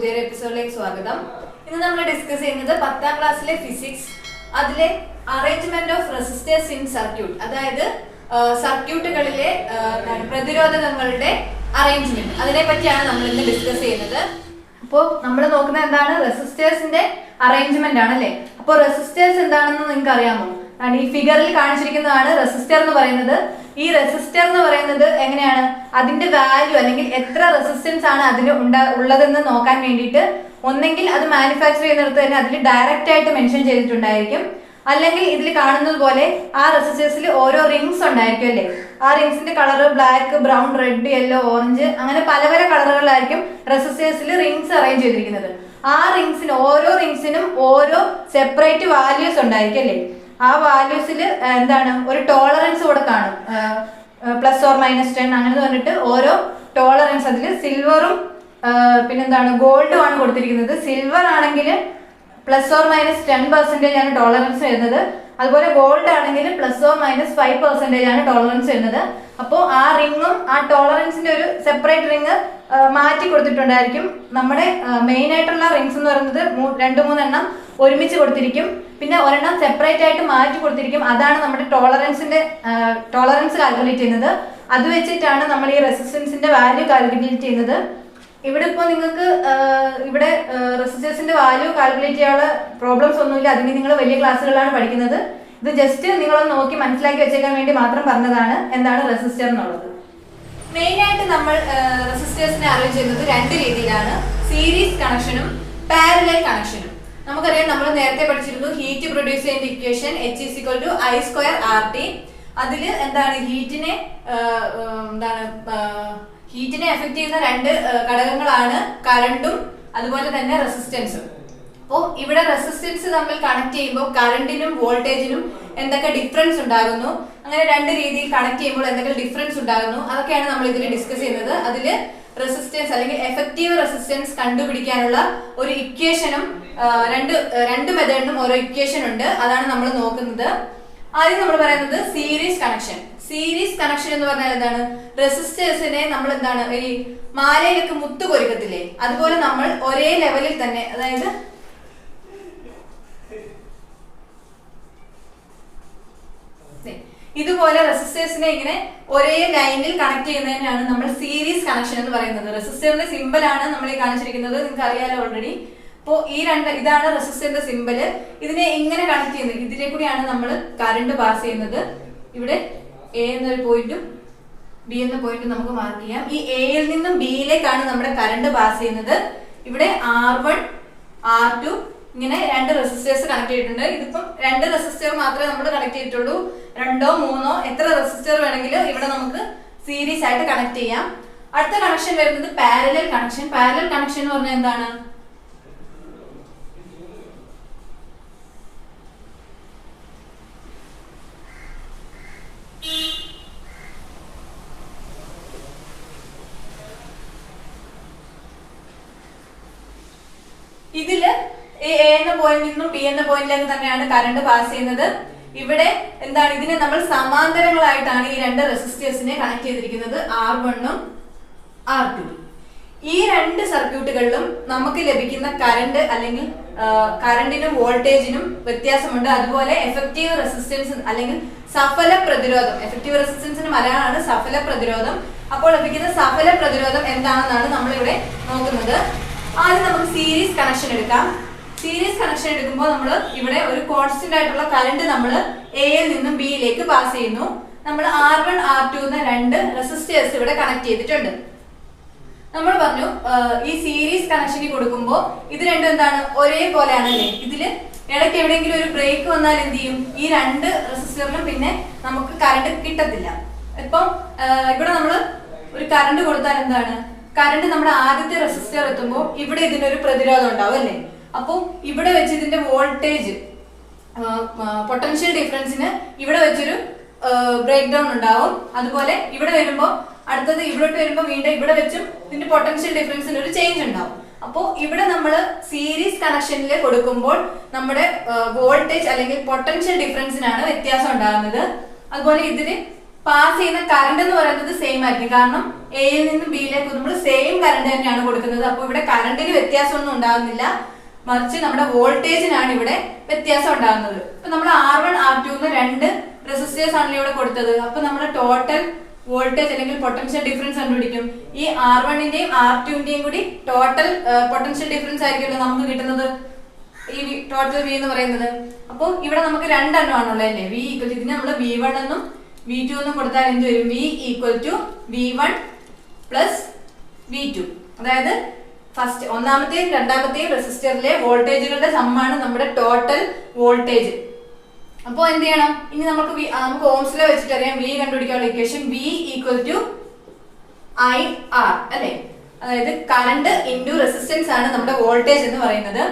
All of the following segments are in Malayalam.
പുതിയൊരു എപ്പിസോഡിലേക്ക് സ്വാഗതം. ഇന്ന് നമ്മൾ ഡിസ്കസ് ചെയ്യുന്നത് 10ാം ക്ലാസ്സിലെ ഫിസിക്സ് അതിലെ arrangement of resistors in circuit, അതായത് സർക്യൂട്ടുകളിലെ പ്രതിരോധകങ്ങളുടെ അറേഞ്ച്മെന്റ്, അതിനെ പറ്റിയാണ് നമ്മൾ ഇന്ന് ഡിസ്കസ് ചെയ്യുന്നത്. അപ്പോൾ നമ്മൾ നോക്കുന്നത് എന്താണ്? റെസിസ്റ്റേഴ്സിന്റെ അറേഞ്ച്മെന്റ് ആണ് അല്ലേ. അപ്പോൾ റെസിസ്റ്റേഴ്സ് എന്താണെന്ന് നിങ്ങൾക്ക് അറിയാമോ? ഈ ഫിഗറിൽ കാണിച്ചിരിക്കുന്നതാണ് റെസിസ്റ്റർ എന്ന് പറയുന്നത്. ഈ റെസിസ്റ്റർ എന്ന് പറയുന്നത് എങ്ങനെയാണ്? അതിന്റെ വാല്യൂ അല്ലെങ്കിൽ എത്ര റെസിസ്റ്റൻസ് ആണ് അതിന് ഉള്ളതെന്ന് നോക്കാൻ വേണ്ടിയിട്ട് ഒന്നെങ്കിൽ അത് മാനുഫാക്ചർ ചെയ്യുന്നിടത്ത് തന്നെ അതിൽ ഡയറക്റ്റ് ആയിട്ട് മെൻഷൻ ചെയ്തിട്ടുണ്ടായിരിക്കും, അല്ലെങ്കിൽ ഇതിൽ കാണുന്നത് പോലെ ആ റെസിസ്റ്റേഴ്സിൽ ഓരോ റിങ്സ് ഉണ്ടായിരിക്കും അല്ലേ. ആ റിങ്സിന്റെ colour black, brown, red, yellow, orange, അങ്ങനെ പല പല കളറുകളിലായിരിക്കും റെസിസ്റ്റേഴ്സിൽ റിങ്സ് അറേഞ്ച് ചെയ്തിരിക്കുന്നത്. ആ റിങ്സിന് ഓരോ റിങ്സിനും ഓരോ സെപ്പറേറ്റ് വാല്യൂസ് ഉണ്ടായിരിക്കും അല്ലേ. ആ വാല്യൂസിൽ എന്താണ് ഒരു ടോളറൻസ് കൂടെ കാണും, പ്ലസ് ഓർ മൈനസ് 10 അങ്ങനെ പറഞ്ഞിട്ട് ഓരോ ടോളറൻസ്. അതിൽ സിൽവറും പിന്നെന്താണ് ഗോൾഡും ആണ് കൊടുത്തിരിക്കുന്നത്. സിൽവർ ആണെങ്കിൽ പ്ലസ് ഓർ മൈനസ് 10% ആണ് ടോളറൻസ് വരുന്നത്. അതുപോലെ ഗോൾഡ് ആണെങ്കിൽ പ്ലസ് ഓർ മൈനസ് 5% ആണ് ടോളറൻസ് വരുന്നത്. അപ്പോൾ ആ റിങ്ങും ആ ടോളറൻസിന്റെ ഒരു സെപ്പറേറ്റ് റിങ് മാറ്റി കൊടുത്തിട്ടുണ്ടായിരിക്കും. നമ്മുടെ മെയിൻ ആയിട്ടുള്ള റിങ്സ് എന്ന് പറയുന്നത് 2-3 എണ്ണം ഒരുമിച്ച് കൊടുത്തിരിക്കും, പിന്നെ ഒരെണ്ണം സെപ്പറേറ്റ് ആയിട്ട് മാറ്റി കൊടുത്തിരിക്കും. അതാണ് നമ്മുടെ ടോളറൻസ് കാൽക്കുലേറ്റ് ചെയ്യുന്നത്. അത് വെച്ചിട്ടാണ് നമ്മൾ ഈ റെസിസ്റ്റൻസിന്റെ വാല്യൂ കാൽക്കുലേറ്റ് ചെയ്യുന്നത്. ഇവിടെ ഇപ്പോൾ നിങ്ങൾക്ക് ഇവിടെ റെസിസ്റ്റൻസിന്റെ വാല്യൂ കാൽക്കുലേറ്റ് ചെയ്യാനുള്ള പ്രോബ്ലംസ് ഒന്നുമില്ല. അതിന് നിങ്ങൾ വലിയ ക്ലാസ്സുകളിലാണ് പഠിക്കുന്നത്. ഇത് ജസ്റ്റ് നിങ്ങളൊന്ന് നോക്കി മനസ്സിലാക്കി വെച്ചേക്കാൻ വേണ്ടി മാത്രം പറഞ്ഞതാണ് എന്താണ് റെസിസ്റ്റർ എന്നുള്ളത്. മെയിൻ ആയിട്ട് നമ്മൾ റെസിസ്റ്റേഴ്സിനെ അറേഞ്ച് ചെയ്യുന്നത് 2 രീതിയിലാണ്: സീരീസ് കണക്ഷനും പാരലൽ കണക്ഷനും. നമുക്കറിയാം, നമ്മൾ നേരത്തെ പഠിച്ചിരുന്നു ഹീറ്റ് പ്രൊഡ്യൂസ് ചെയ്യുന്ന ഇക്വേഷൻ H=I²RT. അതിൽ എന്താണ് ഹീറ്റിനെ എഫക്ട് ചെയ്യുന്ന 2 ഘടകങ്ങളാണ് കറണ്ടും അതുപോലെ തന്നെ റെസിസ്റ്റൻസും. അപ്പോൾ ഇവിടെ റെസിസ്റ്റൻസ് തമ്മിൽ കണക്ട് ചെയ്യുമ്പോൾ കറണ്ടിനും വോൾട്ടേജിനും എന്തൊക്കെ ഡിഫറൻസ് ഉണ്ടാകുന്നു, അങ്ങനെ 2 രീതിയിൽ കണക്ട് ചെയ്യുമ്പോൾ എന്തൊക്കെ ഡിഫറൻസ് ഉണ്ടാകുന്നു, അതൊക്കെയാണ് നമ്മൾ ഇതിൽ ഡിസ്കസ് ചെയ്യുന്നത്. അതിൽ റെസിസ്റ്റൻസ് അല്ലെങ്കിൽ എഫക്റ്റീവ് റെസിസ്റ്റൻസ് കണ്ടുപിടിക്കാനുള്ള ഒരു ഇക്വേഷനും രണ്ട് മെത്തേഡിനും ഓരോ ഇക്വേഷൻ ഉണ്ട്. അതാണ് നമ്മൾ നോക്കുന്നത്. ആദ്യം നമ്മൾ പറയുന്നത് സീരീസ് കണക്ഷൻ. സീരീസ് കണക്ഷൻ എന്ന് പറഞ്ഞാൽ എന്താണ്? റെസിസ്റ്റേഴ്സിനെ നമ്മൾ എന്താണ് ഈ മാലയിലേക്ക് മുത്ത് കൊരുക്കത്തില്ലേ, അതുപോലെ നമ്മൾ ഒരേ ലെവലിൽ തന്നെ, അതായത് ഇതുപോലെ റെസിസ്റ്റേഴ്സിനെ ഇങ്ങനെ ഒരേ ലൈനിൽ കണക്ട് ചെയ്യുന്നതിനാണ് നമ്മൾ സീരീസ് കണക്ഷൻ എന്ന് പറയുന്നത്. റെസിസ്റ്ററിന്റെ സിമ്പൽ ആണ് നമ്മൾ ഈ കാണിച്ചിരിക്കുന്നത്, നിങ്ങൾക്ക് അറിയാലോ ഓൾറെഡി. അപ്പോൾ ഇതാണ് റെസിസ്റ്ററിന്റെ സിമ്പല്. ഇതിനെ ഇങ്ങനെ കണക്ട് ചെയ്യുന്നത്, ഇതിലെ കൂടിയാണ് നമ്മൾ കറണ്ട് പാസ് ചെയ്യുന്നത്. ഇവിടെ എ എന്നൊരു പോയിന്റും ബി എന്ന പോയിന്റും നമുക്ക് മാർക്ക് ചെയ്യാം. ഈ എയിൽ നിന്നും ബിയിലേക്കാണ് നമ്മുടെ കറണ്ട് പാസ് ചെയ്യുന്നത്. ഇവിടെ R1 R2 ഇങ്ങനെ 2 റെസിസ്റ്റേഴ്സ് കണക്ട് ചെയ്തിട്ടുണ്ട്. ഇതിപ്പം 2 റെസിസ്റ്റർ മാത്രമേ നമ്മൾ കണക്ട് ചെയ്തിട്ടുള്ളൂ. 2-3 എത്ര റെസിസ്റ്റർ വേണമെങ്കിലും ഇവിടെ നമുക്ക് സീരീസ് ആയിട്ട് കണക്ട് ചെയ്യാം. അടുത്ത കണക്ഷൻ വരുന്നത് പാരലൽ കണക്ഷൻ. പാരലൽ കണക്ഷൻ എന്ന് പറഞ്ഞാൽ എന്താണ്? ഇതില് എ എന്ന പോയിന്റിൽ നിന്നും ബി എന്ന പോയിന്റിലേക്ക് തന്നെയാണ് കറണ്ട് പാസ് ചെയ്യുന്നത്. ഇവിടെ എന്താണ്? ഇതിനെ നമ്മൾ സമാന്തരങ്ങളായിട്ടാണ് ഈ 2 റെസിസ്റ്റേഴ്സിനെ കണക്ട് ചെയ്തിരിക്കുന്നത്, R1ഉം R2. ഈ 2 സർക്യൂട്ടുകളിലും നമുക്ക് ലഭിക്കുന്ന കറണ്ട് അല്ലെങ്കിൽ കറണ്ടിനും വോൾട്ടേജിനും വ്യത്യാസമുണ്ട്. അതുപോലെ എഫക്റ്റീവ് റെസിസ്റ്റൻസ് അല്ലെങ്കിൽ സഫല പ്രതിരോധം, എഫക്റ്റീവ് റെസിസ്റ്റൻസിന് മലയാളമാണ് സഫല പ്രതിരോധം. അപ്പോൾ ലഭിക്കുന്ന സഫല പ്രതിരോധം എന്താണെന്നാണ് നമ്മളിവിടെ നോക്കുന്നത്. ആദ്യം നമുക്ക് സീരീസ് കണക്ഷൻ എടുക്കാം. സീരീസ് കണക്ഷൻ എടുക്കുമ്പോൾ നമ്മൾ ഇവിടെ ഒരു കോൺസ്റ്റന്റ് ആയിട്ടുള്ള കറണ്ട് നമ്മൾ എയിൽ നിന്നും ബിയിലേക്ക് പാസ് ചെയ്യുന്നു. നമ്മൾ R1 R2 എന്ന 2 റെസിസ്റ്റേഴ്സ് ഇവിടെ കണക്ട് ചെയ്തിട്ടുണ്ട്. നമ്മൾ പറഞ്ഞു ഈ സീരീസ് കണക്ഷന് കൊടുക്കുമ്പോൾ ഇത് രണ്ടും എന്താണ്? ഒരേപോലെയാണല്ലേ. ഇതില് ഇടയ്ക്ക് എവിടെയെങ്കിലും ഒരു ബ്രേക്ക് വന്നാൽ എന്ത് ചെയ്യും? ഈ 2 റെസിസ്റ്ററിലും പിന്നെ നമുക്ക് കറണ്ട് കിട്ടത്തില്ല. ഇപ്പം ഇവിടെ നമ്മൾ ഒരു കറണ്ട് കൊടുത്താൽ എന്താണ്? കറണ്ട് നമ്മുടെ ആദ്യത്തെ റെസിസ്റ്റർ എത്തുമ്പോൾ ഇവിടെ ഇതിനൊരു പ്രതിരോധം ഉണ്ടാവും അല്ലേ. അപ്പോൾ ഇവിടെ വെച്ച് ഇതിന്റെ വോൾട്ടേജ് പൊട്ടൻഷ്യൽ ഡിഫറൻസിന് ഇവിടെ വെച്ചൊരു ബ്രേക്ക് ഡൗൺ ഉണ്ടാവും. അതുപോലെ ഇവിടെ വരുമ്പോൾ അടുത്തത് ഇവിടോട്ട് വരുമ്പോൾ വീണ്ടും ഇവിടെ വെച്ചും ഇതിന്റെ പൊട്ടൻഷ്യൽ ഡിഫറൻസിന് ഒരു ചേഞ്ച് ഉണ്ടാവും. അപ്പോൾ ഇവിടെ നമ്മൾ സീരീസ് കണക്ഷനിൽ കൊടുക്കുമ്പോൾ നമ്മുടെ വോൾട്ടേജ് അല്ലെങ്കിൽ പൊട്ടൻഷ്യൽ ഡിഫറൻസിനാണ് വ്യത്യാസം ഉണ്ടാകുന്നത്. അതുപോലെ ഇതിന് പാസ് ചെയ്യുന്ന കറണ്ട് എന്ന് പറയുന്നത് സെയിം ആയിരിക്കും. കാരണം എയിൽ നിന്നും ബിയിലേക്ക് നമ്മൾ സെയിം കറണ്ട് തന്നെയാണ് കൊടുക്കുന്നത്. അപ്പോൾ ഇവിടെ കറണ്ടിന് വ്യത്യാസമൊന്നും ഉണ്ടാകുന്നില്ല, മറിച്ച് നമ്മുടെ വോൾട്ടേജിനാണ് ഇവിടെ വ്യത്യാസം ഉണ്ടാകുന്നത്. ഇപ്പൊ നമ്മൾ R1 R2 എന്ന് രണ്ട് റെസിസ്റ്റേഴ്സ് ആണല്ലോ ഇവിടെ കൊടുത്തത്. അപ്പൊ നമ്മൾ ടോട്ടൽ വോൾട്ടേജ് അല്ലെങ്കിൽ പൊട്ടൻഷ്യൽ ഡിഫറൻസ് കണ്ടുപിടിക്കും. ഈ R1ന്റെയും R2ന്റെയും കൂടി ടോട്ടൽ പൊട്ടൻഷ്യൽ ഡിഫറൻസ് ആയിരിക്കുമല്ലോ നമുക്ക് കിട്ടുന്നത്, ഈ ടോട്ടൽ V എന്ന് പറയുന്നത്. അപ്പോൾ ഇവിടെ നമുക്ക് രണ്ടെണ്ണം ആണുള്ളത് അല്ലേ, V ഈക്വൽ ഇതിന് നമ്മൾ V1 എന്നും V2 എന്നും കൊടുത്താൽ എന്ത് വരും? V equal to V1 plus V2. അതായത് ഫസ്റ്റ് ഒന്നാമത്തെയും രണ്ടാമത്തെയും റെസിസ്റ്ററിലെ വോൾട്ടേജുകളുടെ സമ്മാണ് നമ്മുടെ ടോട്ടൽ വോൾട്ടേജ്. അപ്പോൾ എന്ത് ചെയ്യണം? ഇനി നമുക്ക് ഓംസ് ലോ വെച്ചിട്ട് അറിയാം V കണ്ടുപിടിക്കാനുള്ള equation V equal to IR അല്ലെ. അതായത് കറണ്ട് ഇൻറ്റു റെസിസ്റ്റൻസ് ആണ് നമ്മുടെ വോൾട്ടേജ് എന്ന് പറയുന്നത്.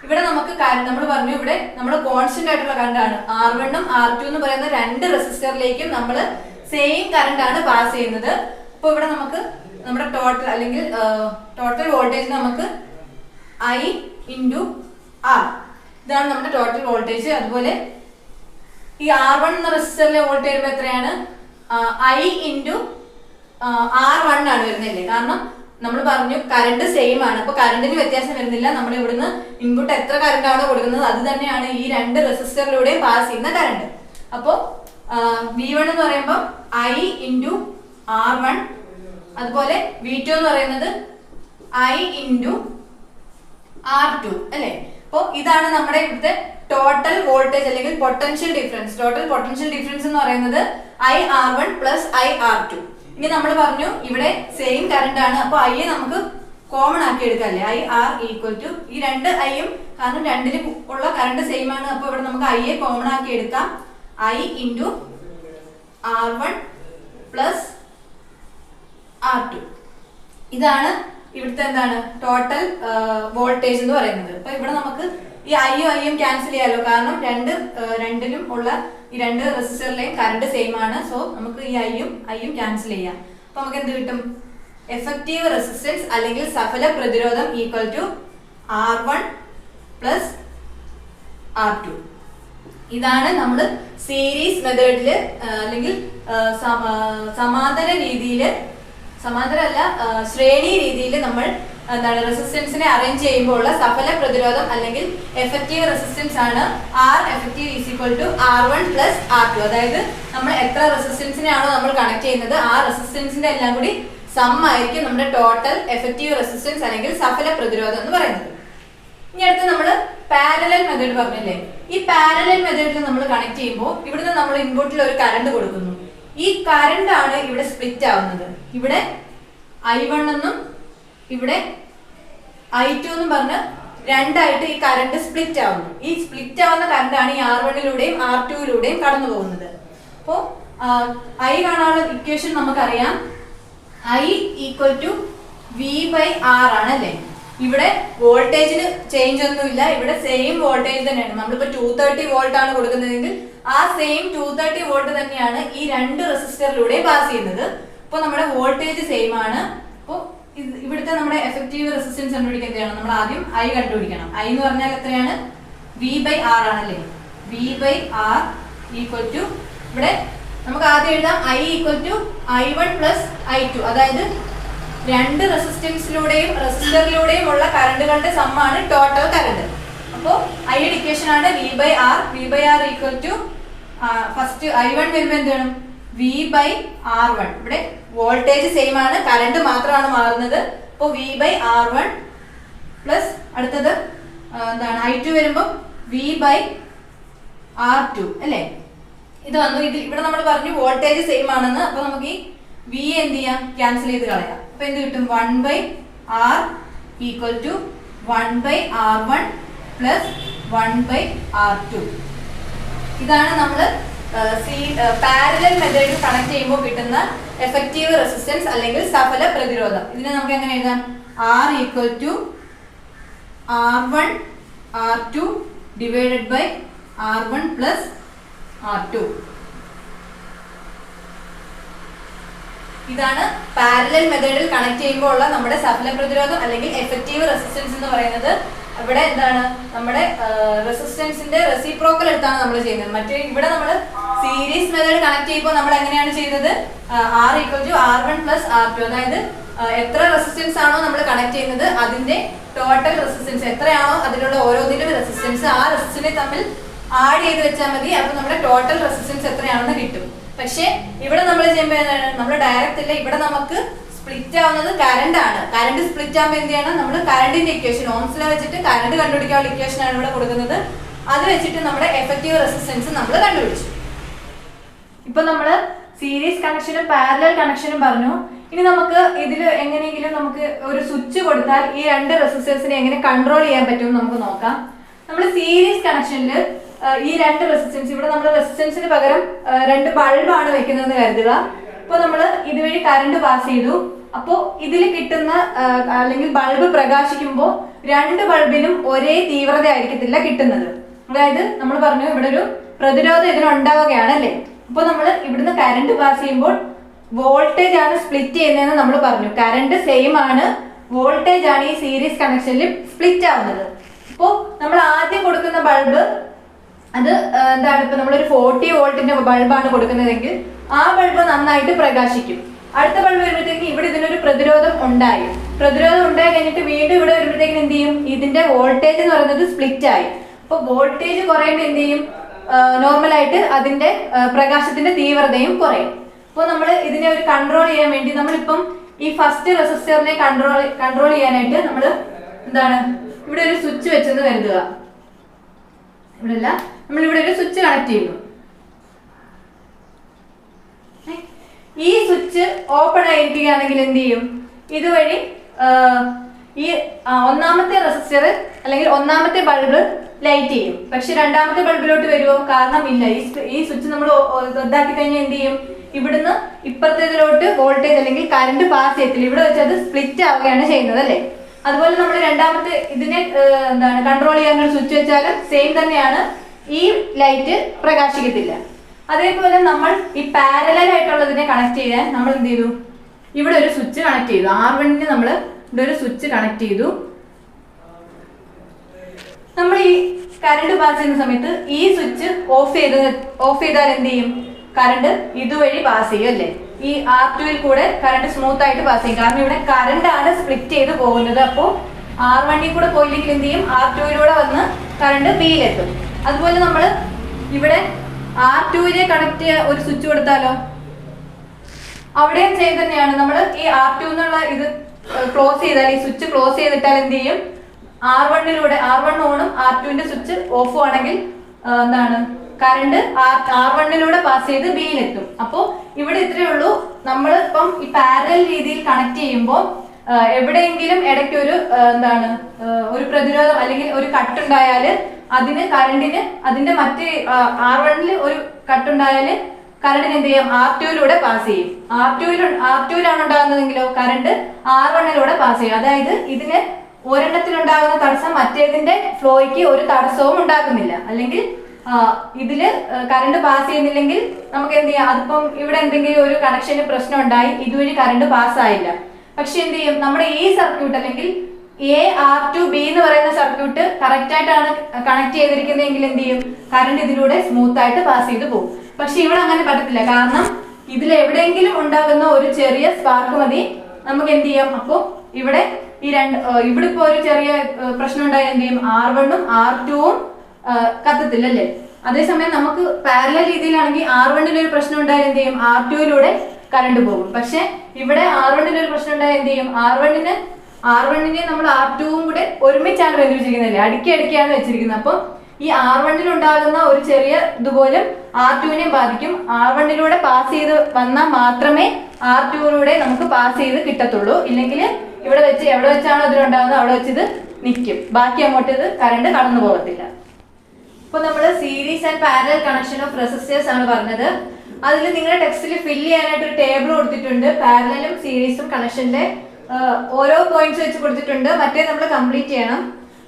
ഇവിടെ നമുക്ക് നമ്മൾ പറഞ്ഞു ഇവിടെ നമ്മുടെ കോൺസ്റ്റന്റ് ആയിട്ടുള്ള കറണ്ട് ആണ്. R1ഉം R2 എന്ന് പറയുന്ന രണ്ട് റെസിസ്റ്ററിലേക്കും നമ്മൾ സെയിം കറണ്ട് ആണ് പാസ് ചെയ്യുന്നത്. അപ്പോൾ ഇവിടെ നമുക്ക് നമ്മുടെ ടോട്ടൽ അല്ലെങ്കിൽ ടോട്ടൽ വോൾട്ടേജ് നമുക്ക് I ഇൻറ്റു R, ഇതാണ് നമ്മുടെ ടോട്ടൽ വോൾട്ടേജ്. അതുപോലെ ഈ R1 എന്ന റെസിസ്റ്ററിലെ വോൾട്ടേജ് വരുമ്പോൾ എത്രയാണ്? I ഇൻറ്റു R1 ആണ് വരുന്നില്ലേ. കാരണം നമ്മൾ പറഞ്ഞു കറണ്ട് സെയിം ആണ്, അപ്പൊ കറണ്ടിന് വ്യത്യാസം വരുന്നില്ല. നമ്മൾ ഇവിടുന്ന് ഇൻപുട്ട് എത്ര കറണ്ട് ആണോ കൊടുക്കുന്നത് അത് തന്നെയാണ് ഈ രണ്ട് റെസിസ്റ്ററിലൂടെ പാസ് ചെയ്യുന്ന കറണ്ട്. അപ്പോ V1 എന്ന് പറയുമ്പോൾ I ഇൻറ്റു R1, അതുപോലെ V2 എന്ന് പറയുന്നത് I ഇൻറ്റു R2 അല്ലെ. അപ്പൊ ഇതാണ് നമ്മുടെ ഇവിടുത്തെ ടോട്ടൽ വോൾട്ടേജ് അല്ലെങ്കിൽ potential difference. Total potential difference എന്ന് പറയുന്നത് IR1 പ്ലസ് IR2. ഇനി നമ്മൾ പറഞ്ഞു ഇവിടെ സെയിം കറണ്ട് ആണ്, അപ്പൊ I നമുക്ക് കോമൺ ആക്കി എടുക്കാം അല്ലേ. IR ഈക്വൽ ടു ഈ രണ്ട് ഐയും, കാരണം രണ്ടിലും ഉള്ള കറണ്ട് സെയിം ആണ്, അപ്പൊ ഇവിടെ നമുക്ക് I കോമൺ ആക്കി എടുക്കാം. I into R1 plus R2. ഇതാണ് ഇവിടുത്തെ എന്താണ് ടോട്ടൽ വോൾട്ടേജ് എന്ന് പറയുന്നത്. അപ്പൊ ഇവിടെ നമുക്ക് ഈ ഐയും ക്യാൻസൽ ചെയ്യാലോ, കാരണം രണ്ടിലും ഉള്ള ഈ രണ്ട് റെസിസ്റ്ററിലെയും കറണ്ട് സെയിം ആണ്. സോ നമുക്ക് ഈ ഐയും ക്യാൻസൽ ചെയ്യാം. അപ്പൊ നമുക്ക് എന്ത് കിട്ടും? എഫക്റ്റീവ് റെസിസ്റ്റൻസ് അല്ലെങ്കിൽ സഫല പ്രതിരോധം equal to R1 plus R2. ഇതാണ് നമ്മൾ സീരീസ് മെത്തേഡില് അല്ലെങ്കിൽ സമാന്തരമല്ല ശ്രേണി രീതിയിൽ നമ്മൾ എന്താണ് റെസിസ്റ്റൻസിനെ അറേഞ്ച് ചെയ്യുമ്പോൾ ഉള്ള സഫല പ്രതിരോധം അല്ലെങ്കിൽ എഫക്റ്റീവ് റെസിസ്റ്റൻസ് ആണ് R effective is equal to R1 plus R2. അതായത് നമ്മൾ എത്ര റെസിസ്റ്റൻസിനെയാണോ നമ്മൾ കണക്ട് ചെയ്യുന്നത് ആ റെസിസ്റ്റൻസിന്റെ എല്ലാം കൂടി സം ആയിരിക്കും നമ്മുടെ ടോട്ടൽ എഫക്റ്റീവ് റെസിസ്റ്റൻസ് അല്ലെങ്കിൽ സഫല പ്രതിരോധം എന്ന് പറയുന്നത്. ഇനി അടുത്ത് നമ്മൾ പാരലൽ മെത്തേഡ് പറഞ്ഞില്ലേ. ഈ പാരലൽ മെത്തേഡിൽ നമ്മൾ കണക്ട് ചെയ്യുമ്പോൾ ഇവിടുന്ന് നമ്മൾ ഇൻപുട്ടിൽ ഒരു കറണ്ട് കൊടുക്കുന്നു. ഈ കറണ്ട് ആണ് ഇവിടെ സ്പ്ലിറ്റ് ആവുന്നത്. ഇവിടെ I1 എന്നും ഇവിടെ I2 എന്നും പറഞ്ഞ് രണ്ടായിട്ട് ഈ കറണ്ട് സ്പ്ലിറ്റ് ആവുന്നു. ഈ സ്പ്ലിറ്റ് ആവുന്ന കറണ്ട് ആണ് ഈ R1ലൂടെയും R2ലൂടെയും കടന്നു പോകുന്നത്. അപ്പോൾ I കാണാനുള്ള ഇക്വേഷൻ നമുക്കറിയാം. I ഈക്വൽ ടു V/R ആണ് അല്ലേ. ഇവിടെ വോൾട്ടേജിന് ചേഞ്ച് ഒന്നുമില്ല, ഇവിടെ സെയിം വോൾട്ടേജ് തന്നെയാണ്. നമ്മളിപ്പോ 230 വോൾട്ട് ആണ് കൊടുക്കുന്നതെങ്കിൽ ആ സെയിം 230 വോൾട്ട് തന്നെയാണ് ഈ രണ്ട് റെസിസ്റ്ററിലൂടെ പാസ് ചെയ്യുന്നത്. അപ്പോൾ നമ്മുടെ വോൾട്ടേജ് സെയിം ആണ്. അപ്പോൾ ഇവിടുത്തെ നമ്മുടെ എഫക്റ്റീവ് റെസിസ്റ്റൻസ് കണ്ടുപിടിക്കാൻ എന്ത് ചെയ്യണം? നമ്മൾ ആദ്യം I കണ്ടുപിടിക്കണം. I എന്ന് പറഞ്ഞാൽ എത്രയാണ്? V/R ആണല്ലേ. V/R ഈക്വൽ ടു ഇവിടെ നമുക്ക് ആദ്യം എഴുതാം I equal to I1 plus I2. അതായത് രണ്ട് റെസിസ്റ്റൻസിലൂടെയും റെസിസ്റ്ററിലൂടെയും ഉള്ള കറണ്ടുകളുടെ സമ്മാണ് ടോട്ടൽ കറണ്ട്. അപ്പോൾ ഐയുടെ ഇക്വേഷൻ ആണ് V/R. V/R equal to first I1 വരുമ്പോൾ എന്ത് വേണം? V/R1. ഇവിടെ വോൾട്ടേജ് സെയിം ആണ്, കറണ്ട് മാത്രമാണ് മാറുന്നത്. അപ്പോൾ V/R1 പ്ലസ് അടുത്തത് എന്താണ് I2 വരുമ്പോൾ V/R2 അല്ലേ. ഇത് വന്നു. ഇവിടെ നമ്മൾ പറഞ്ഞു വോൾട്ടേജ് സെയിം ആണെന്ന്. അപ്പൊ നമുക്ക് ഈ V എന്ത് ചെയ്യാം? ക്യാൻസൽ ചെയ്ത് കളയാം. അപ്പൊ എന്ത് കിട്ടും? 1/R equal to 1/R1 plus 1/R2. ഇതാണ് നമ്മൾ പാരലൽ മെത്തേഡ് കണക്ട് ചെയ്യുമ്പോൾ കിട്ടുന്ന എഫക്റ്റീവ് റെസിസ്റ്റൻസ് അല്ലെങ്കിൽ സഫല പ്രതിരോധം. ഇതിനെ നമുക്ക് എങ്ങനെ എഴുതാം? R equal to R1 R2 divided by R1 plus R2. ഇതാണ് പാരലൽ മെത്തേഡിൽ കണക്ട് ചെയ്യുമ്പോൾ ഉള്ള നമ്മുടെ സഫല പ്രതിരോധം അല്ലെങ്കിൽ എഫക്റ്റീവ് റെസിസ്റ്റൻസ് എന്ന് പറയുന്നത്. ഇവിടെ എന്താണ് നമ്മുടെ റെസിസ്റ്റൻസിന്റെ റെസിപ്രോക്കൽ എടുത്താണ് നമ്മൾ ചെയ്യുന്നത്. മറ്റേ ഇവിടെ നമ്മൾ സീരീസ് മെത്തേഡ് കണക്ട് ചെയ്യുമ്പോൾ നമ്മൾ എങ്ങനെയാണ് ചെയ്തത്? R = R1 + R2, അതായത് എത്ര റെസിസ്റ്റൻസ് ആണോ നമ്മൾ കണക്ട് ചെയ്യുന്നത് അതിന്റെ ടോട്ടൽ റെസിസ്റ്റൻസ് എത്രയാണോ അതിലുള്ള ഓരോന്നിലും റെസിസ്റ്റൻസ് ആ റെസിസ്റ്റൻസിനെ തമ്മിൽ ആഡ് ചെയ്ത് വെച്ചാൽ മതി. അപ്പൊ നമ്മുടെ ടോട്ടൽ റെസിസ്റ്റൻസ് എത്രയാണെന്ന് കിട്ടും. പക്ഷെ ഇവിടെ നമ്മൾ ചെയ്യുമ്പോൾ എന്താണ്, നമ്മൾ ഡയറക്റ്റ് ഇല്ല, ഇവിടെ നമുക്ക് സ്പ്ലിറ്റ് ആവുന്നത് കറണ്ട് ആണ്. കറണ്ട് സ്പ്ലിറ്റ് ആകുമ്പോൾ എന്ത് ചെയ്യണം, നമ്മൾ കറണ്ടിന്റെ ഇക്വേഷൻ ഓംസ് ലോ വെച്ചിട്ട് കറണ്ട് കണ്ടുപിടിക്കാനുള്ള ഇക്വേഷൻ ആണ് ഇവിടെ കൊടുക്കുന്നത്. അത് വെച്ചിട്ട് നമ്മുടെ എഫക്റ്റീവ് റെസിസ്റ്റൻസ് നമ്മൾ കണ്ടുപിടിച്ചു. ഇപ്പൊ നമ്മള് സീരീസ് കണക്ഷനും പാരലൽ കണക്ഷനും പറഞ്ഞു. ഇനി നമുക്ക് ഇതിൽ എങ്ങനെയെങ്കിലും നമുക്ക് ഒരു സ്വിച്ച് കൊടുത്താൽ ഈ രണ്ട് റെസിസ്റ്റൻസിനെ എങ്ങനെ കൺട്രോൾ ചെയ്യാൻ പറ്റും നമുക്ക് നോക്കാം. നമ്മൾ സീരീസ് കണക്ഷനിൽ ഈ രണ്ട് റെസിസ്റ്റൻസ്, ഇവിടെ നമ്മൾ റെസിസ്റ്റൻസിന് പകരം രണ്ട് ബൾബാണ് വെക്കുന്നതെന്ന് കരുതുക. ഇപ്പൊ നമ്മൾ ഇതുവഴി കറണ്ട് പാസ് ചെയ്തു. അപ്പോൾ ഇതിൽ കിട്ടുന്ന അല്ലെങ്കിൽ ബൾബ് പ്രകാശിക്കുമ്പോൾ രണ്ട് ബൾബിനും ഒരേ തീവ്രത ആയിരിക്കത്തില്ല കിട്ടുന്നത്. അതായത് നമ്മൾ പറഞ്ഞു ഇവിടെ ഒരു പ്രതിരോധം ഇതിനുണ്ടാവുകയാണ് അല്ലേ. അപ്പൊ നമ്മൾ ഇവിടുന്ന് കറണ്ട് പാസ് ചെയ്യുമ്പോൾ വോൾട്ടേജ് ആണ് സ്പ്ലിറ്റ് ചെയ്യുന്നതെന്ന് നമ്മൾ പറഞ്ഞു. കറണ്ട് സെയിം ആണ്, വോൾട്ടേജ് ആണ് ഈ സീരീസ് കണക്ഷനിൽ സ്പ്ലിറ്റ് ആവുന്നത്. അപ്പോൾ നമ്മൾ ആദ്യം കൊടുക്കുന്ന ബൾബ് അത് എന്താണ്, ഇപ്പൊ നമ്മളൊരു 40 വോൾട്ടിന്റെ ബൾബാണ് കൊടുക്കുന്നതെങ്കിൽ ആ ബൾബ് നന്നായിട്ട് പ്രകാശിക്കും. അടുത്ത ബൾബ് വരുമ്പോഴത്തേക്ക് ഇവിടെ ഇതിനൊരു പ്രതിരോധം ഉണ്ടായി കഴിഞ്ഞിട്ട് വീണ്ടും ഇവിടെ വരുമ്പോഴത്തേക്കും എന്ത് ചെയ്യും, ഇതിന്റെ വോൾട്ടേജ് എന്ന് പറയുന്നത് സ്പ്ലിറ്റ് ആയി. അപ്പൊ വോൾട്ടേജ് കുറയുമ്പോൾ എന്ത് ചെയ്യും, നോർമലായിട്ട് അതിന്റെ പ്രകാശത്തിന്റെ തീവ്രതയും കുറയും. അപ്പോൾ നമ്മൾ ഇതിനെ ഒരു കൺട്രോൾ ചെയ്യാൻ വേണ്ടി നമ്മളിപ്പം ഈ ഫസ്റ്റ് റെസിസ്റ്ററിനെ കൺട്രോൾ ചെയ്യാനായിട്ട് നമ്മൾ എന്താണ്, ഇവിടെ ഒരു സ്വിച്ച് വെച്ചെന്ന് കരുതുക. ഇവിടെ അല്ല, നമ്മൾ ഇവിടെ ഒരു സ്വിച്ച് കണക്ട് ചെയ്യുന്നു. ഈ സ്വിച്ച് ഓപ്പൺ ആയിരിക്കുകയാണെങ്കിൽ എന്ത് ചെയ്യും, ഇതുവഴി ഈ ഒന്നാമത്തെ റെസിസ്റ്റർ അല്ലെങ്കിൽ ഒന്നാമത്തെ ബൾബ് ലൈറ്റ് ചെയ്യും. പക്ഷെ രണ്ടാമത്തെ ബൾബിലോട്ട് വരുമോ? കാരണം ഇല്ല. ഈ സ്വിച്ച് നമ്മൾ റദ്ദാക്കി കഴിഞ്ഞാൽ എന്ത് ചെയ്യും, ഇവിടുന്ന് ഇപ്പുറത്തേതിലോട്ട് വോൾട്ടേജ് അല്ലെങ്കിൽ കറണ്ട് പാസ് ചെയ്യത്തില്ല. ഇവിടെ വെച്ച് അത് സ്പ്ലിറ്റ് ആവുകയാണ് ചെയ്യുന്നത് അല്ലേ. അതുപോലെ നമ്മൾ രണ്ടാമത്തെ ഇതിനെ എന്താണ് കൺട്രോൾ ചെയ്യാനൊരു സ്വിച്ച് വെച്ചാലും സെയിം തന്നെയാണ്, ഈ ലൈറ്റ് പ്രകാശിക്കത്തില്ല. അതേപോലെ നമ്മൾ ഈ പാരലൽ ആയിട്ടുള്ളതിനെ കണക്ട് ചെയ്യാൻ നമ്മൾ എന്ത് ചെയ്തു, ഇവിടെ ഒരു സ്വിച്ച് കണക്ട് ചെയ്തു. R1 നമ്മൾ ഇവിടെ ഒരു സ്വിച്ച് കണക്ട് ചെയ്തു. നമ്മൾ ഈ കറണ്ട് പാസ് ചെയ്യുന്ന സമയത്ത് ഈ സ്വിച്ച് ഓഫ് ചെയ്താൽ എന്ത് ചെയ്യും, കറണ്ട് ഇതുവഴി പാസ് ചെയ്യും അല്ലേ. ഈ R2 കൂടെ കറണ്ട് സ്മൂത്ത് ആയിട്ട് പാസ് ചെയ്യും. കാരണം ഇവിടെ കറണ്ട് ആണ് സ്പ്ലിറ്റ് ചെയ്ത് പോകുന്നത്. അപ്പോൾ R1 കൂടെ പോയില്ലെങ്കിൽ എന്ത് ചെയ്യും, R2 വന്ന് കറണ്ട് Bയിലെത്തും. അതുപോലെ നമ്മൾ ഇവിടെ R2 കണക്ട് ഒരു സ്വിച്ച് കൊടുത്താലോ, അവിടെയും സെയിം തന്നെയാണ്. നമ്മൾ ഈ R2 എന്നുള്ള ഇത് ക്ലോസ് ചെയ്താൽ, ഈ സ്വിച്ച് ക്ലോസ് ചെയ്തിട്ടാൽ എന്ത് ചെയ്യും, R1 ഓണും R2 സ്വിച്ച് ഓഫും ആണെങ്കിൽ എന്താണ്, കറണ്ട് R1 പാസ് ചെയ്ത് Bയിലെത്തും. അപ്പോൾ ഇവിടെ ഇത്രയേ ഉള്ളൂ. നമ്മൾ ഇപ്പം ഈ പാരലൽ രീതിയിൽ കണക്ട് ചെയ്യുമ്പോൾ എവിടെയെങ്കിലും ഇടയ്ക്ക് ഒരു എന്താണ് ഒരു പ്രതിരോധം അല്ലെങ്കിൽ ഒരു കട്ടുണ്ടായാൽ അതിന് കറണ്ടിന് അതിന്റെ മറ്റേ R1 ഒരു കട്ടുണ്ടായാൽ കറണ്ടിന് എന്ത് ചെയ്യും, R2 പാസ് ചെയ്യും. R2 ഉണ്ടാകുന്നതെങ്കിലോ കറണ്ട് R1 പാസ് ചെയ്യും. അതായത് ഇതിന് ഒരെണ്ണത്തിലുണ്ടാകുന്ന തടസ്സം മറ്റേതിന്റെ ഫ്ലോയ്ക്ക് ഒരു തടസ്സവും ഉണ്ടാക്കുന്നില്ല. അല്ലെങ്കിൽ ഇതില് കറണ്ട് പാസ് ചെയ്യുന്നില്ലെങ്കിൽ നമുക്ക് എന്ത് ചെയ്യാം, അതിപ്പം ഇവിടെ എന്തെങ്കിലും ഒരു കണക്ഷന് പ്രശ്നം ഉണ്ടായി, ഇതുവഴി കറണ്ട് പാസ് ആയില്ല. പക്ഷെ എന്ത് ചെയ്യും, നമ്മുടെ ഈ സർക്യൂട്ട് അല്ലെങ്കിൽ R2B എന്ന് പറയുന്ന സർക്യൂട്ട് കറക്റ്റ് ആയിട്ടാണ് കണക്ട് ചെയ്തിരിക്കുന്നതെങ്കിൽ എന്ത് ചെയ്യും, കറണ്ട് ഇതിലൂടെ സ്മൂത്ത് ആയിട്ട് പാസ് ചെയ്ത് പോകും. പക്ഷെ ഇവിടെ അങ്ങനെ പറ്റത്തില്ല. കാരണം ഇതിൽ എവിടെയെങ്കിലും ഉണ്ടാകുന്ന ഒരു ചെറിയ സ്പാർക്ക് മതി നമുക്ക് എന്ത് ചെയ്യാം. അപ്പോൾ ഇവിടെ ഇവിടെ ഇപ്പൊ ഒരു ചെറിയ പ്രശ്നം ഉണ്ടായാൽ എന്ത് ചെയ്യും, R1 R2 കത്തത്തില്ല അല്ലേ. അതേസമയം നമുക്ക് പാരലൽ രീതിയിലാണെങ്കിൽ R1 ഒരു പ്രശ്നം ഉണ്ടായാൽ എന്ത് ചെയ്യും, R2 കറണ്ട് പോകും. പക്ഷെ ഇവിടെ R1 ഒരു പ്രശ്നം ഉണ്ടായാൽ എന്ത് ചെയ്യും, R1 നമ്മൾ R2 കൂടെ ഒരുമിച്ചാണ് ബന്ധിപ്പിച്ചിരിക്കുന്നത്, അടുക്കിയാണ് വെച്ചിരിക്കുന്നത്. അപ്പം ഈ R1 ഉണ്ടാകുന്ന ഒരു ചെറിയ ഇതുപോലും R2 ബാധിക്കും. R1 പാസ് ചെയ്ത് വന്നാൽ മാത്രമേ R2 നമുക്ക് പാസ് ചെയ്ത് കിട്ടത്തുള്ളൂ. ഇല്ലെങ്കിൽ ഇവിടെ വെച്ച് എവിടെ വെച്ചാണോ ഇതിലുണ്ടാകുന്നത് അവിടെ വെച്ച് ഇത് നിൽക്കും. ബാക്കി അങ്ങോട്ട് ഇത് കറണ്ട് കടന്നു പോകത്തില്ല. ഇപ്പൊ നമ്മൾ series and parallel connection of resistors ആണ് പറഞ്ഞത്. അതിൽ നിങ്ങളുടെ ടെക്സ്റ്റിൽ ഫില്ല് ചെയ്യാനായിട്ട് ഒരു ടേബിൾ കൊടുത്തിട്ടുണ്ട്. പാരലലും സീരീസും കണക്ഷന്റെ ഓരോ പോയിന്റ്സ് വെച്ച് കൊടുത്തിട്ടുണ്ട്. മറ്റേ നമ്മൾ കംപ്ലീറ്റ് ചെയ്യണം.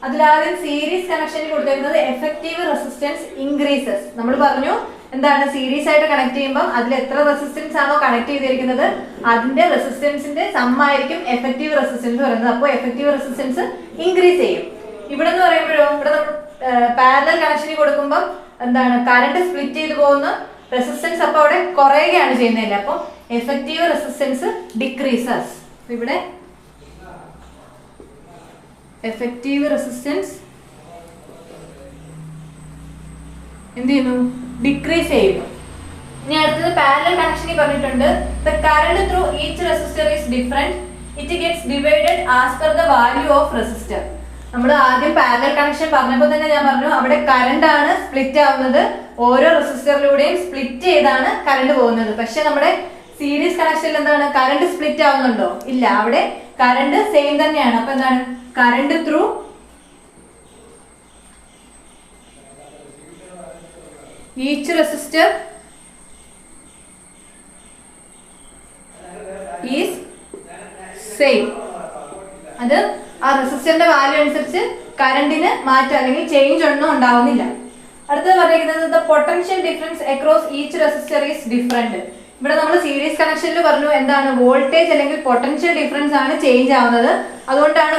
അതിലാദ്യം സീരീസ് കണക്ഷനിൽ കൊടുത്തിരുന്നത് എഫക്റ്റീവ് റെസിസ്റ്റൻസ് ഇൻക്രീസസ്. നമ്മൾ പറഞ്ഞു എന്താണ്, സീരീസ് ആയിട്ട് കണക്ട് ചെയ്യുമ്പോൾ അതിൽ എത്ര റെസിസ്റ്റൻസ് ആണോ കണക്ട് ചെയ്തിരിക്കുന്നത് അതിന്റെ റെസിസ്റ്റൻസിന്റെ സമ്മായിരിക്കും എഫക്റ്റീവ് റെസിസ്റ്റൻസ് പറയുന്നത്. അപ്പോൾ എഫക്റ്റീവ് റെസിസ്റ്റൻസ് ഇൻക്രീസ് ചെയ്യും. ഇവിടെ എന്ന് പറയുമ്പോഴോ, ഇവിടെ നമ്മൾ പാരലൽ കണക്ഷനിൽ കൊടുക്കുമ്പോൾ എന്താണ്, കറണ്ട് സ്പ്ലിറ്റ് ചെയ്ത് പോകുന്ന റെസിസ്റ്റൻസ് അപ്പോൾ അവിടെ കുറയുകയാണ് ചെയ്യുന്നില്ല. അപ്പോൾ എഫക്റ്റീവ് റെസിസ്റ്റൻസ് ഡിക്രീസസ്. ഇവിടെ എഫക്റ്റീവ് റെസിസ്റ്റൻസ് എന്ത് ചെയ്യുന്നു? ഡിക്രീസ് ചെയ്യുന്നു. ഇനി അടുത്തത് പാരലൽ കണക്ഷനിൽ പറഞ്ഞിട്ടുണ്ട് the current through each resistor is different, it gets divided as per the value of resistor. നമ്മൾ ആദ്യം പാരലൽ കണക്ഷൻ പറഞ്ഞപ്പോൾ തന്നെ ഞാൻ പറഞ്ഞു അവിടെ കറണ്ട് ആണ് സ്പ്ലിറ്റ് ആവുന്നത്, ഓരോ റെസിസ്റ്ററിലൂടെയും സ്പ്ലിറ്റ് ചെയ്താണ് കറണ്ട് പോകുന്നത്. പക്ഷെ നമ്മുടെ സീരീസ് കണക്ഷനിൽ എന്താണ്, കറണ്ട് സ്പ്ലിറ്റ് ആവുന്നുണ്ടോ? ഇല്ല, അവിടെ കറണ്ട് സെയിം തന്നെയാണ്. അപ്പൊ എന്താണ്, current through each resistor is same. അത് ആ റെസിസ്റ്ററിന്റെ വാല്യൂ അനുസരിച്ച് കറണ്ടിന് മാറ്റം അല്ലെങ്കിൽ ചേഞ്ച് ഒന്നും ഉണ്ടാവുന്നില്ല. അടുത്തത് പറയുന്നത് the potential difference across each resistor is different. ഇവിടെ നമ്മൾ സീരീസ് കണക്ഷനിൽ പറഞ്ഞു എന്താണ്, വോൾട്ടേജ് അല്ലെങ്കിൽ പൊട്ടൻഷ്യൽ ഡിഫറൻസ് ആണ് ചേഞ്ച് ആവുന്നത്. അതുകൊണ്ടാണ്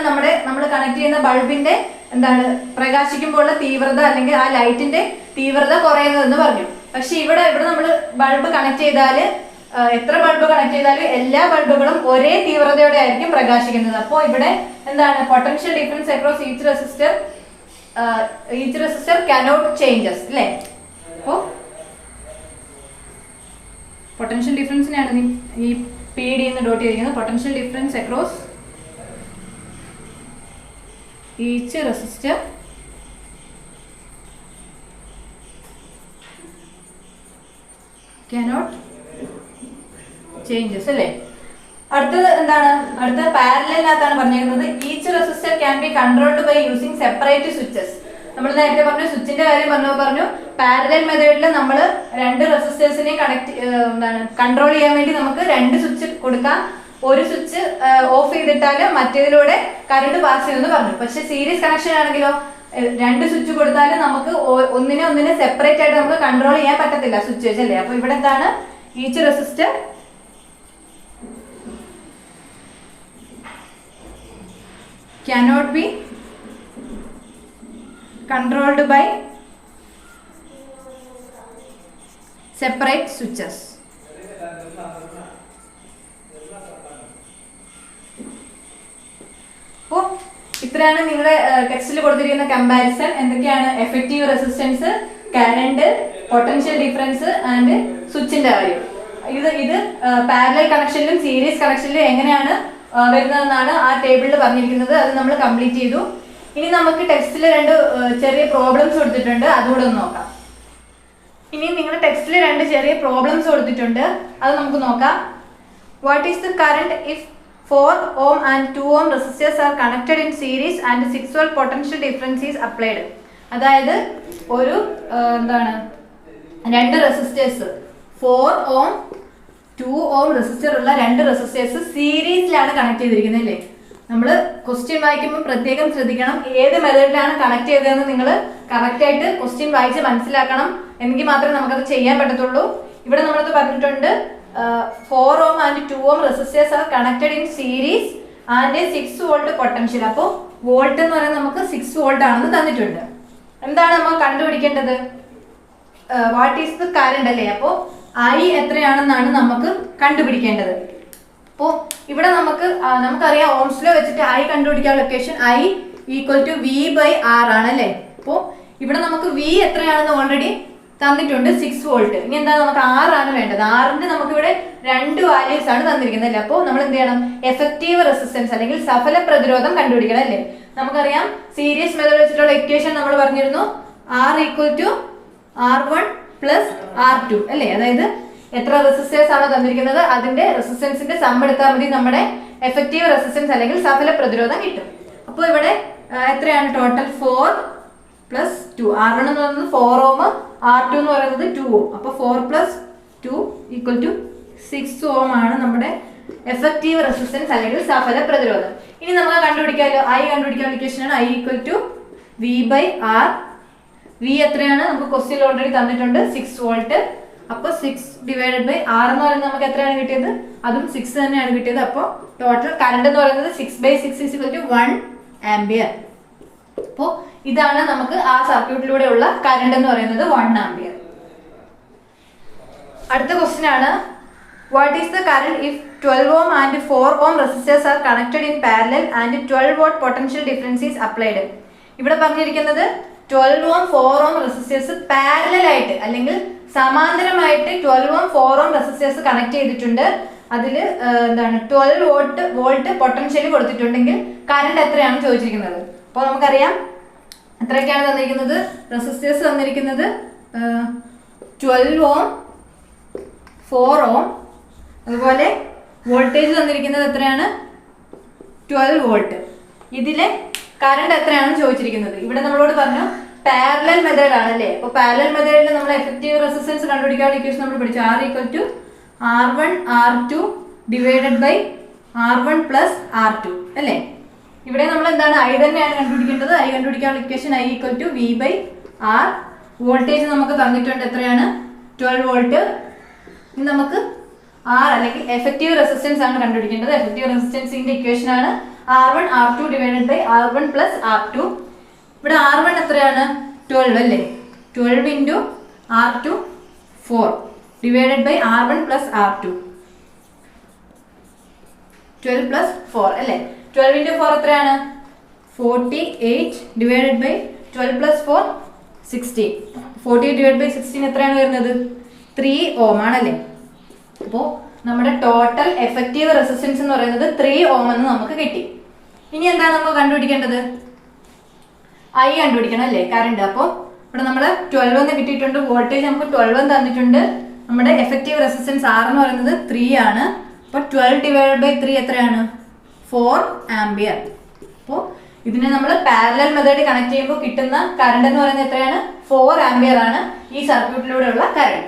നമ്മൾ കണക്ട് ചെയ്യുന്ന ബൾബിന്റെ എന്താണ് പ്രകാശിക്കുമ്പോഴുള്ള തീവ്രത അല്ലെങ്കിൽ ആ ലൈറ്റിന്റെ തീവ്രത കുറയുന്നതെന്ന് പറഞ്ഞു. പക്ഷെ ഇവിടെ നമ്മൾ ബൾബ് കണക്ട് ചെയ്താൽ എത്ര ബൾബ് കണക്ട് ചെയ്താലും എല്ലാ ബൾബുകളും ഒരേ തീവ്രതയോടെ ആയിരിക്കും പ്രകാശിക്കുന്നത്. അപ്പോൾ ഇവിടെ എന്താണ്, potential difference across each resistor cannot changes അല്ലേ. അപ്പോൾ പൊട്ടൻഷ്യൽ ഡിഫറൻസിനാണ് ഈ PD എന്ന് ഡോട്ട് ചെയ്തിരിക്കുന്നത്. Potential difference across each resistor cannot changes അല്ലേ. അടുത്തത് എന്താണ്, അടുത്ത പാരലലിനകത്താണ് പറഞ്ഞിരിക്കുന്നത് each resistor can be controlled by using separate switches. നമ്മൾ നേരത്തെ പറഞ്ഞു സ്വിച്ചിന്റെ കാര്യം പറഞ്ഞു പാരലൽ മെത്തേഡിൽ നമ്മൾ രണ്ട് റെസിസ്റ്റേഴ്സിനെ കൺട്രോൾ ചെയ്യാൻ വേണ്ടി നമുക്ക് രണ്ട് സ്വിച്ച് കൊടുക്കാം. ഒരു സ്വിച്ച് ഓഫ് ചെയ്തിട്ടാൽ മറ്റേതിലൂടെ കറണ്ട് പാസ് ചെയ്യുമെന്ന് പറഞ്ഞു. പക്ഷെ സീരീസ് കണക്ഷൻ ആണെങ്കിലോ രണ്ട് സ്വിച്ച് കൊടുത്താൽ നമുക്ക് ഒന്നിനെ സെപ്പറേറ്റ് ആയിട്ട് നമുക്ക് കൺട്രോൾ ചെയ്യാൻ പറ്റത്തില്ല സ്വിച്ച് വെച്ചല്ലേ. അപ്പൊ ഇവിടെ എന്താണ്, each resistor cannot be controlled by separate switches. അപ്പോൾ ഇത്രയാണ് നിങ്ങളുടെ ടെക്സ്റ്റിൽ കൊടുത്തിരിക്കുന്ന കമ്പാരിസൺ. എന്തൊക്കെയാണ്, effective resistance, current, potential difference and സ്വിച്ചിന്റെ കാര്യം. ഇത് പാരലൽ കണക്ഷനിലും സീരീസ് കണക്ഷനിലും എങ്ങനെയാണ് വരുന്നതെന്നാണ് ആ ടേബിളിൽ പറഞ്ഞിരിക്കുന്നത്. അത് നമ്മൾ കംപ്ലീറ്റ് ചെയ്തു. ഇനി നമുക്ക് ടെക്സ്റ്റിൽ രണ്ട് ചെറിയ പ്രോബ്ലംസ് കൊടുത്തിട്ടുണ്ട്, അതുകൂടെ ഒന്ന് നോക്കാം. ഇനി നിങ്ങളുടെ ടെക്സ്റ്റിൽ രണ്ട് ചെറിയ പ്രോബ്ലംസ് കൊടുത്തിട്ടുണ്ട്, അത് നമുക്ക് നോക്കാം. What is the current if 4 ohm and 2 ohm resistors are connected in series and 6 volt potential difference is applied. അതായത് ഒരു എന്താണ്, രണ്ട് റെസിസ്റ്റേഴ്സ് 4 ohm 2 ohm റെസിസ്റ്റർ ഉള്ള രണ്ട് റെസിസ്റ്റേഴ്സ് സീരീസിലാണ് കണക്ട് ചെയ്തിരിക്കുന്നത് അല്ലേ. നമ്മൾ ക്വസ്റ്റ്യൻ വായിക്കുമ്പോൾ പ്രത്യേകം ശ്രദ്ധിക്കണം ഏത് മെത്തേഡിലാണ് കണക്ട് ചെയ്തതെന്ന് നിങ്ങൾ കറക്റ്റ് ആയിട്ട് ക്വസ്റ്റ്യൻ വായിച്ച് മനസ്സിലാക്കണം. എങ്കിൽ മാത്രമേ നമുക്കത് ചെയ്യാൻ പറ്റത്തുള്ളൂ. ഇവിടെ നമ്മളത് പറഞ്ഞിട്ടുണ്ട് 4 ohm and 2 ohm resistors are connected in series and a 6 volt potential. അപ്പോൾ വോൾട്ട് എന്ന് പറയുന്നത് നമുക്ക് 6 വോൾട്ട് ആണെന്ന് തന്നിട്ടുണ്ട്. എന്താണ് നമ്മൾ കണ്ടുപിടിക്കേണ്ടത്, വാട്ട് ഈസ് ദ കറണ്ട് അല്ലേ. അപ്പോൾ I എത്രയാണെന്നാണ് നമുക്ക് കണ്ടുപിടിക്കേണ്ടത്. അപ്പോൾ ഇവിടെ നമുക്കറിയാം ഓംസ് ലോ വെച്ചിട്ട് I കണ്ടുപിടിക്കാനുള്ള ഇക്വേഷൻ I = V/R ആണ് അല്ലേ. അപ്പോൾ ഇവിടെ നമുക്ക് V എത്രയാണെന്ന് ഓൾറെഡി തന്നിട്ടുണ്ട്, 6 വോൾട്ട്. ഇനി എന്താ, നമുക്ക് R ആണ് വേണ്ടത്. Rന്റെ നമുക്കിവിടെ രണ്ട് വാല്യൂസ് ആണ് തന്നിരിക്കുന്നത് അല്ലേ. അപ്പോൾ നമ്മൾ എന്ത് ചെയ്യണം, എഫക്റ്റീവ് റെസിസ്റ്റൻസ് അല്ലെങ്കിൽ സഫല പ്രതിരോധം കണ്ടുപിടിക്കണം അല്ലേ. നമുക്കറിയാം സീരീസ് മെത്തേഡ് വെച്ചിട്ടുള്ള ഇക്വേഷൻ നമ്മൾ പറഞ്ഞിരുന്നു, R = R1 + R2 അല്ലേ. അതായത് എത്ര റെസിസ്റ്റൻസ് ആണ് തന്നിരിക്കുന്നത് അതിന്റെ റെസിസ്റ്റൻസിന്റെ സം എടുത്താൽ മതി നമ്മുടെ എഫക്റ്റീവ് റെസിസ്റ്റൻസ് അല്ലെങ്കിൽ സഫല പ്രതിരോധം കിട്ടും. അപ്പോൾ ഇവിടെ എത്രയാണ് ടോട്ടൽ 4 + 2. R1 എന്ന് പറയുന്നത് 4 ohm, R2 എന്ന് പറയുന്നത് 2 ohm. അപ്പോൾ 4 + 2 = 6 ohm ആണ് നമ്മുടെ എഫക്റ്റീവ് റെസിസ്റ്റൻസ് അല്ലെങ്കിൽ സഫല പ്രതിരോധം. ഇനി നമുക്ക് കണ്ടുപിടിക്കാമല്ലോ, I കണ്ടുപിടിക്കാൻ ഇക്വേഷനാണ് I = V/R. V എത്രയാണ് നമുക്ക് ക്വസ്റ്റ്യൻ ഓൾറെഡി തന്നിട്ടുണ്ട്, 6 വോൾട്ട്. അപ്പോൾ 6/R എന്ന് പറയുന്നത് നമുക്ക് എത്രയാണ് കിട്ടിയത്, അതും 6 തന്നെയാണ് കിട്ടിയത്. അപ്പോൾ ടോട്ടൽ കറണ്ട് എന്ന് പറയുന്നത് 6/6 = 1 ആംപിയർ. അപ്പോൾ ഇതാണ് നമുക്ക് ആ സർക്യൂട്ടിലൂടെ ഉള്ള കറണ്ട് എന്ന് പറയുന്നത് 1 ആംപിയർ. അടുത്ത ക്വസ്റ്റ്യൻ ആണ്, what is the current if 12 ohm and 4 ohm resistors are connected in parallel and 12 watt potential difference is applied. ഇവിടെ പറഞ്ഞിരിക്കുന്നത് 12 ohm 4 ohm resistors പാരലൽ ആയിട്ട് അല്ലെങ്കിൽ സമാന്തരമായിട്ട് 12 ohm 4 ohm resistors കണക്ട് ചെയ്തിട്ടുണ്ട്. അതിൽ എന്താണ് 12 വോൾട്ട് പൊട്ടൻഷ്യൽ കൊടുത്തിട്ടുണ്ടെങ്കിൽ കറണ്ട് എത്രയാണ് ചോദിച്ചിരിക്കുന്നത്. അപ്പോൾ നമുക്കറിയാം എത്രയൊക്കെയാണ് തന്നിരിക്കുന്നത്. റെസിസ്റ്റേഴ്സ് തന്നിരിക്കുന്നത് 12 ohm 4 ohm, അതുപോലെ വോൾട്ടേജ് തന്നിരിക്കുന്നത് എത്രയാണ് 12 വോൾട്ട്. ഇതിലെ കറണ്ട് എത്രയാണെന്ന് ചോദിച്ചിരിക്കുന്നത്. ഇവിടെ നമ്മളോട് പറഞ്ഞു പാരലൽ മെത്തേഡ് ആണല്ലേ. അപ്പോൾ പാരലൽ മെത്തേഡിൽ നമ്മൾ എഫക്റ്റീവ് റെസിസ്റ്റൻസ് കണ്ടുപിടിക്കാനുള്ള ഇക്വേഷൻ നമ്മൾ പഠിച്ചു. R = R1 R2 divided by R1 + R2 അല്ലേ. ഇവിടെ നമ്മൾ എന്താണ് I തന്നെയാണ് കണ്ടുപിടിക്കേണ്ടത്. I കണ്ടുപിടിക്കാനുള്ള ഇക്വേഷൻ I = V/R. വോൾട്ടേജ് നമുക്ക് തന്നിട്ടുണ്ട് എത്രയാണ് 12 വോൾട്ട്. ഇനി നമുക്ക് R അല്ലെങ്കിൽ എഫക്റ്റീവ് റെസിസ്റ്റൻസ് ആണ് കണ്ടുപിടിക്കേണ്ടത്. എഫക്റ്റീവ് റെസിസ്റ്റൻസിന്റെ ഇക്വേഷൻ ആണ് R1 R2 divided by R1 + R2. ഇവിടെ R1 എത്രയാണ് 12 അല്ലേ. 12 × R2 4 divided by R1 + R2. 12 + 4 അല്ലേ. 12 × 4 എത്രയാണ് 48 ഡിവൈഡഡ് ബൈ 12 + 4 16. 48 ഡിവൈഡ് ബൈ 16 എത്രയാണ് വരുന്നത് 3 ohm ആണല്ലേ. അപ്പോൾ നമ്മുടെ ടോട്ടൽ എഫക്റ്റീവ് റെസിസ്റ്റൻസ് എന്ന് പറയുന്നത് 3 ohm എന്ന് നമുക്ക് കിട്ടി. ഇനി എന്താണ് നമ്മൾ കണ്ടുപിടിക്കേണ്ടത് I കണ്ടുപിടിക്കണം അല്ലേ കറണ്ട്. അപ്പോൾ ഇവിടെ നമ്മൾ 12 എന്ന് കിട്ടിയിട്ടുണ്ട്. വോൾട്ടേജ് നമുക്ക് 12 തന്നിട്ടുണ്ട്. നമ്മുടെ എഫക്റ്റീവ് റെസിസ്റ്റൻസ് R എന്ന് പറയുന്നത് 3 ആണ്. അപ്പോൾ 12 ഡിവൈഡഡ് ബൈ 3 എത്രയാണ് 4 ആംപിയർ. അപ്പോൾ ഇതിനെ നമ്മൾ പാരലൽ മെത്തേഡ് കണക്ട് ചെയ്യുമ്പോൾ കിട്ടുന്ന കറണ്ട് എന്ന് പറയുന്നത് എത്രയാണ് 4 ആംപിയർ ആണ് ഈ സർക്യൂട്ടിലൂടെയുള്ള കറണ്ട്.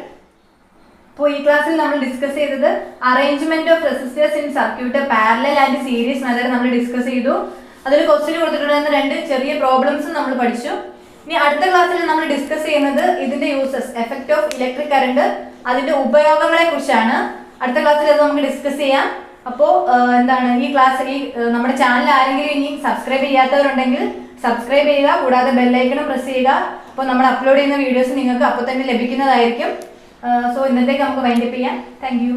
അപ്പോൾ ഈ ക്ലാസ്സിൽ നമ്മൾ ഡിസ്കസ് ചെയ്തത് arrangement of resistors in circuit parallel and series method നമ്മൾ ഡിസ്കസ് ചെയ്തു. അതിൽ ക്വസ്റ്റ്യൻ കൊടുത്തിട്ടുണ്ടായിരുന്ന 2 ചെറിയ പ്രോബ്ലംസും നമ്മൾ പഠിച്ചു. ഇനി അടുത്ത ക്ലാസ്സിൽ നമ്മൾ ഡിസ്കസ് ചെയ്യുന്നത് ഇതിന്റെ uses, effect of electric current, അതിന്റെ ഉപയോഗങ്ങളെ കുറിച്ചാണ്. അടുത്ത ക്ലാസ്സിൽ അത് നമുക്ക് ഡിസ്കസ് ചെയ്യാം. അപ്പോൾ എന്താണ് ഈ ക്ലാസ് നമ്മുടെ ചാനൽ ആരെങ്കിലും ഇനി സബ്സ്ക്രൈബ് ചെയ്യാത്തവരുണ്ടെങ്കിൽ സബ്സ്ക്രൈബ് ചെയ്യുക. കൂടാതെ ബെല്ലൈക്കണും പ്രസ് ചെയ്യുക. അപ്പോൾ നമ്മൾ അപ്ലോഡ് ചെയ്യുന്ന വീഡിയോസ് നിങ്ങൾക്ക് അപ്പോൾ തന്നെ ലഭിക്കുന്നതായിരിക്കും. സോ ഇന്നത്തേക്ക് നമുക്ക് വൈൻഡപ്പ് ചെയ്യാം. Thank you.